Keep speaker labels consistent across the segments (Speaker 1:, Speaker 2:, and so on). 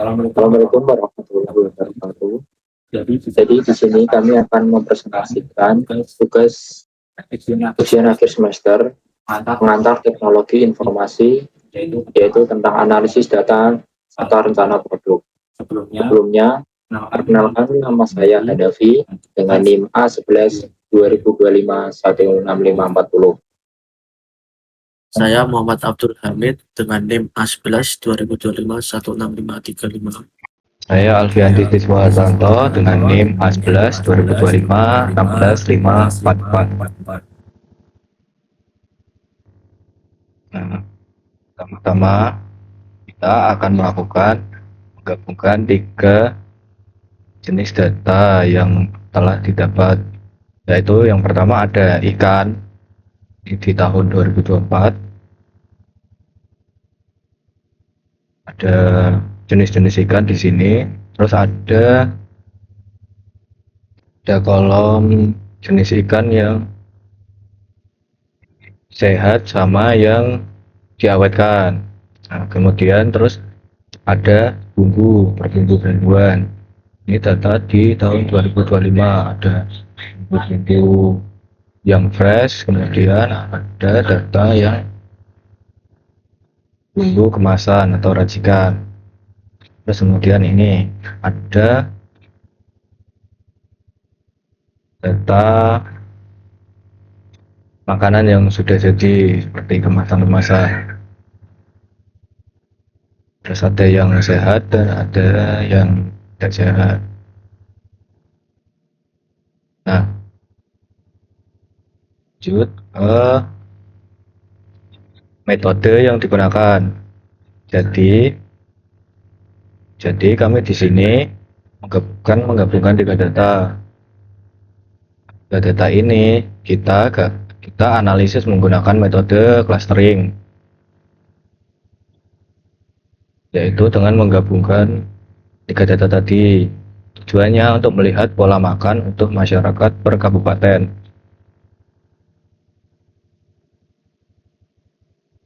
Speaker 1: Assalamualaikum warahmatullahi wabarakatuh. Jadi di sini kami akan mempresentasikan tugas ujian akhir semester pengantar teknologi informasi, yaitu tentang analisis data atau rencana produk. Sebelumnya, perkenalkan, nama saya Hanafi dengan NIM A11 2025 16540.
Speaker 2: Saya Muhammad Abdul Hamid dengan NIM A11 2025 16535.
Speaker 3: Saya Alfiandi Siswa Santo dengan NIM A11 2025 16544. Nah, pertama-tama kita akan menggabungkan 3 jenis data yang telah didapat, yaitu yang pertama ada ikan di tahun 2024, ada jenis-jenis ikan di sini, terus ada kolom jenis ikan yang sehat sama yang diawetkan. Nah, kemudian terus ada bumbu-bumbuan. Ini data di tahun 2025, ada bumbu yang fresh, kemudian ada data yang bumbu kemasan atau racikan. Terus kemudian ini ada data makanan yang sudah jadi seperti kemasan-kemasan. Terus ada yang sehat dan ada yang tidak sehat. Nah, lanjut ke metode yang digunakan. Jadi kami di sini menggabungkan 3 data. Data ini kita analisis menggunakan metode clustering, yaitu dengan menggabungkan 3 data tadi. Tujuannya untuk melihat pola makan untuk masyarakat per kabupaten.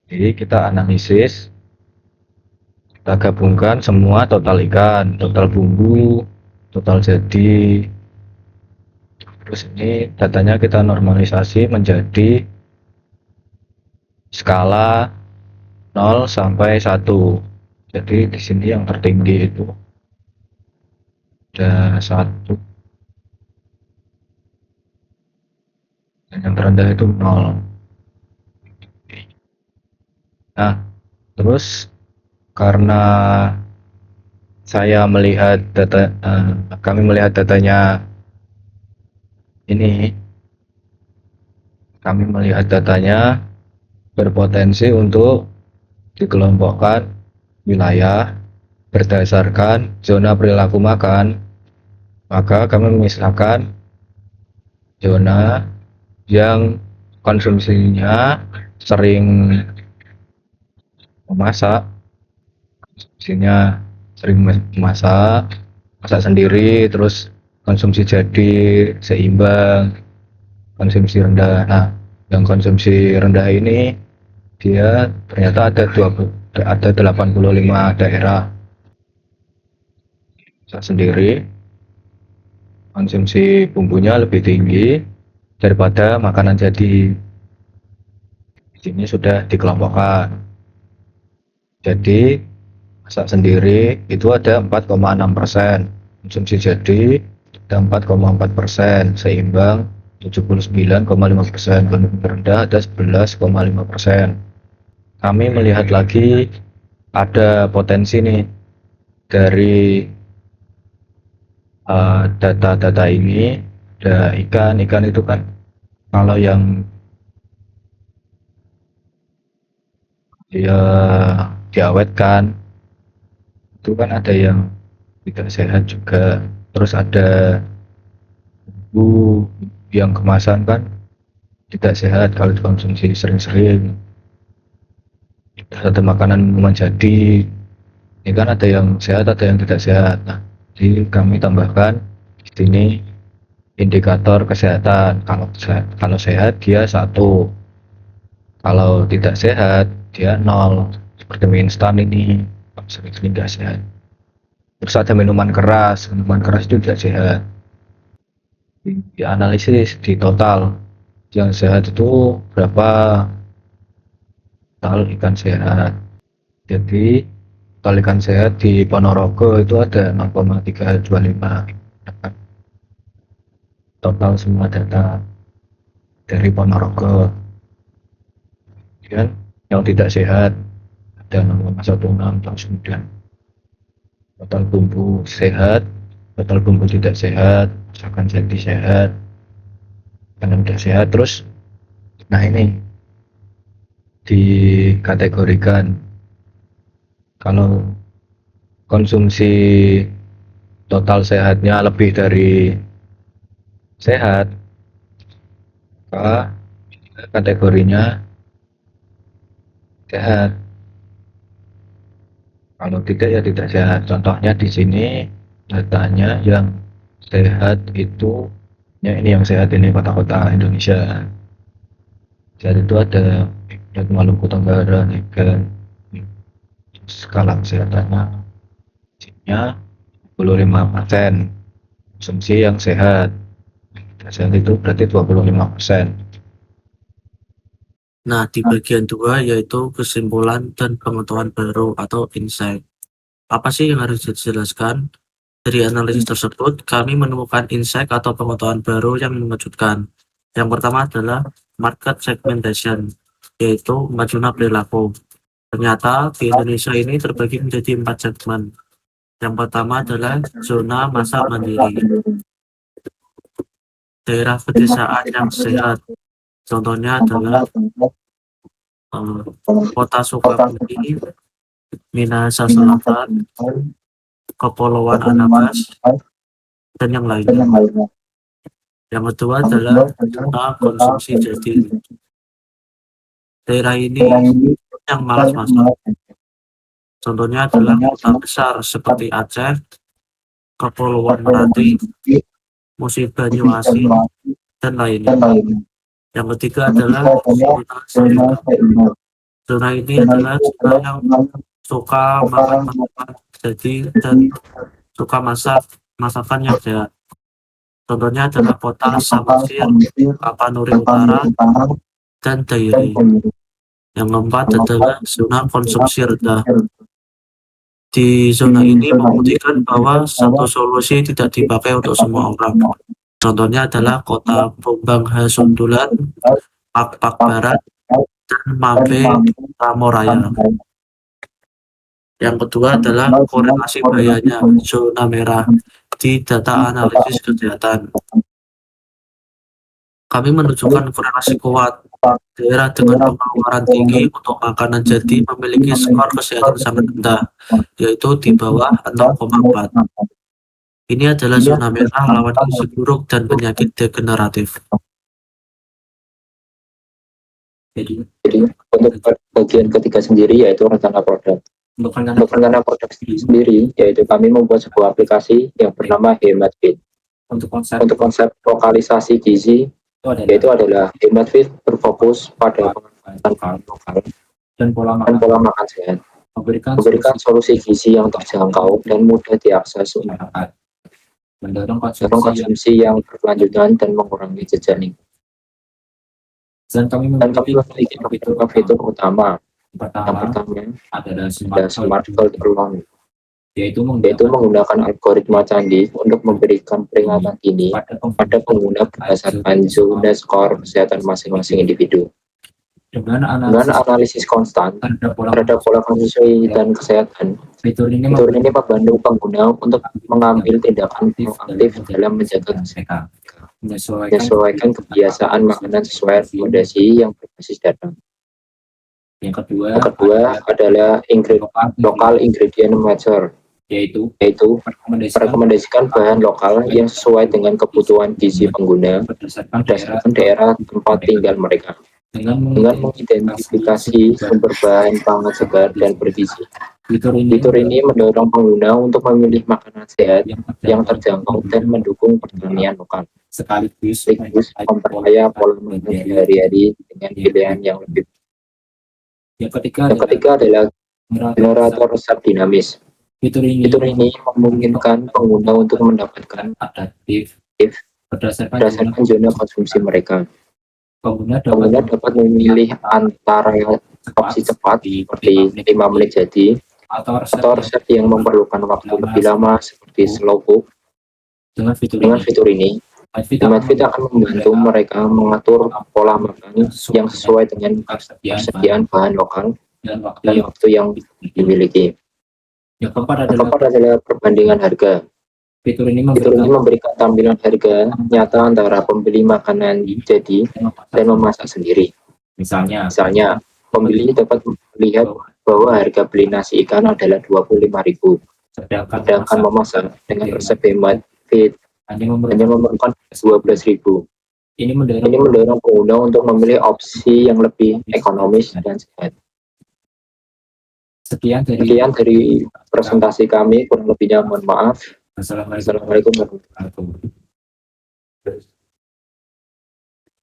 Speaker 3: Jadi kita analisis, kita gabungkan semua total ikan, total bumbu, total jadi. Terus ini datanya kita normalisasi menjadi skala 0 sampai 1. Jadi di sini yang tertinggi itu ada 1 dan yang terendah itu 0. Nah, terus karena kami melihat datanya ini, kami melihat datanya berpotensi untuk dikelompokkan wilayah berdasarkan zona perilaku makan, maka kami memisahkan zona yang konsumsinya sering memasak, masak sendiri, terus konsumsi jadi seimbang, konsumsi rendah. Nah, yang konsumsi rendah ini dia ternyata ada 85 daerah masak sendiri, konsumsi bumbunya lebih tinggi daripada makanan jadi. Di sini sudah dikelompokkan. Jadi masak sendiri itu ada 4,6%, konsumsi jadi ada 4,4%, seimbang 79,5%, konsumsi rendah ada 11,5%. Kami melihat lagi ada potensi nih dari data-data ini. Ada ikan itu kan kalau yang dia diawetkan itu kan ada yang tidak sehat juga. Terus ada bumbu yang kemasan kan tidak sehat kalau dikonsumsi sering-sering. Ada makanan jadi ini kan ada yang sehat, ada yang tidak sehat. Nah, jadi kami tambahkan di sini indikator kesehatan. Kalau sehat dia 1, kalau tidak sehat dia 0. Seperti mie instan ini sering-sering tidak sehat. Terus ada minuman keras itu tidak sehat. Dianalisis di total yang sehat itu berapa total ikan sehat. Jadi total ikan sehat di Ponorogo itu ada 0,325 total semua data dari Ponorogo. Kemudian yang tidak sehat ada 0,16, terus kemudian total bumbu sehat, total bumbu tidak sehat, misalkan jadi sehat, karena tidak sehat. Terus nah ini dikategorikan kalau konsumsi total sehatnya lebih dari sehat, maka kategorinya sehat. Kalau tidak ya tidak sehat. Contohnya di sini datanya yang sehat itu, ya ini yang sehat ini kota-kota Indonesia. Sehat itu ada Maluku Tenggara, Niger, skala kesehatannya 25%. Konsumsi yang sehat. Sehat itu berarti 25%.
Speaker 2: Nah, di bagian 2 yaitu kesimpulan dan pengetahuan baru atau insight. Apa sih yang harus dijelaskan? Dari analisis tersebut, kami menemukan insight atau pengetahuan baru yang mengejutkan. Yang pertama adalah market segmentation, yaitu zona perilaku. Ternyata di Indonesia ini terbagi menjadi 4 segmen. Yang pertama adalah zona masak mandiri, daerah pedesaan yang sehat. Contohnya adalah Kota Sukabumi, Minahasa Selatan, Kepulauan Anambas, dan yang lainnya. Yang kedua adalah zona konsumsi jadi. Daerah ini yang malas masak. Contohnya adalah kota besar seperti Aceh, Kepulauan Meranti, Musi Banyuasin, dan lainnya. Yang ketiga adalah zona seimbang. Zona ini adalah zona yang suka makan jadi dan suka masakan yang sehat. Contohnya adalah kota Samosir, Tapanuli Utara, dan Dairi. Yang keempat adalah zona konsumsi rendah. Di zona ini membuktikan bahwa satu solusi tidak dipakai untuk semua orang. Contohnya adalah kota Bombang Hasundulan, Pak Barat, dan Mambe Ramoraya. Yang kedua adalah korelasi bahayanya, zona merah, di data analisis kesehatan. Kami menunjukkan korelasi kuat. Daerah dengan pengeluaran tinggi untuk makanan jadi memiliki skor kesehatan sangat rendah, yaitu di bawah 0,4. Ini adalah zona merah lawan gizi buruk dan penyakit degeneratif.
Speaker 1: Jadi untuk bagian ketiga sendiri yaitu rencana produk. Untuk rencana produk sendiri yaitu kami membuat sebuah aplikasi yang bernama HematFit. Untuk konsep lokalisasi gizi yaitu adalah HematFit berfokus pada pengembangan lokal dan pola makan sehat, memberikan solusi gizi yang terjangkau dan mudah diakses masyarakat, mendorong konsumsi yang berkelanjutan dan mengurangi jejaring. Dan kami memiliki fitur utama. Yang pertama adalah Smart Filter Loan, yaitu menggunakan algoritma canggih untuk memberikan peringatan dini pada pengguna berdasarkan zona skor kesehatan masing-masing individu. Dengan analisis konstan terhadap pola konsumsi dan kesehatan, fitur ini membantu pengguna untuk mengambil tindakan proaktif dalam menjaga kesehatan, menyesuaikan kebiasaan makanan sesuai rekomendasi yang berbasis data. Yang kedua adalah local ingredient measure, yaitu merekomendasikan bahan lokal yang sesuai dengan kebutuhan gizi pengguna berdasarkan daerah tempat tinggal mereka, dengan mengidentifikasi sumber bahan pangan segar dan bergizi. Fitur ini mendorong pengguna untuk memilih makanan sehat yang terjangkau dan mendukung pertanian lokal, sekaligus memperkaya pola makan sehari-hari dengan pilihan yang lebih. Yang ketiga adalah generator resep dinamis. Fitur ini memungkinkan pengguna untuk mendapatkan
Speaker 2: adaptif
Speaker 1: berdasarkan zona konsumsi mereka.
Speaker 2: pengguna
Speaker 1: Pengguna dapat memilih antara opsi cepat seperti 5 menit jadi atau resep yang memerlukan waktu lebih lama seperti slow cook.
Speaker 2: dengan fitur
Speaker 1: Dengan fitur ini, Mindfit akan membantu mereka mengatur pola makan yang sesuai dengan persediaan bahan lokal
Speaker 2: dan
Speaker 1: dan waktu yang dimiliki.
Speaker 2: yang keempat
Speaker 1: Yang keempat adalah perbandingan harga.
Speaker 2: fitur ini
Speaker 1: Fitur ini memberikan tampilan harga nyata antara pembeli makanan jadi dan memasak sendiri.
Speaker 2: misalnya
Speaker 1: Misalnya, pembeli dapat melihat bahwa harga beli nasi ikan adalah 25.000, sedangkan memasak dengan resep hemat fit
Speaker 2: hanya
Speaker 1: hanya memerlukan 12.000.
Speaker 2: ini
Speaker 1: Ini mendorong pengguna untuk memilih opsi yang lebih ekonomis dan sehat.
Speaker 2: sekian
Speaker 1: Sekian dari presentasi kami, kurang lebihnya mohon maaf.
Speaker 2: Assalamualaikum
Speaker 1: Assalamualaikum warahmatullahi wabarakatuh.
Speaker 2: warahmatullahi wabarakatuh.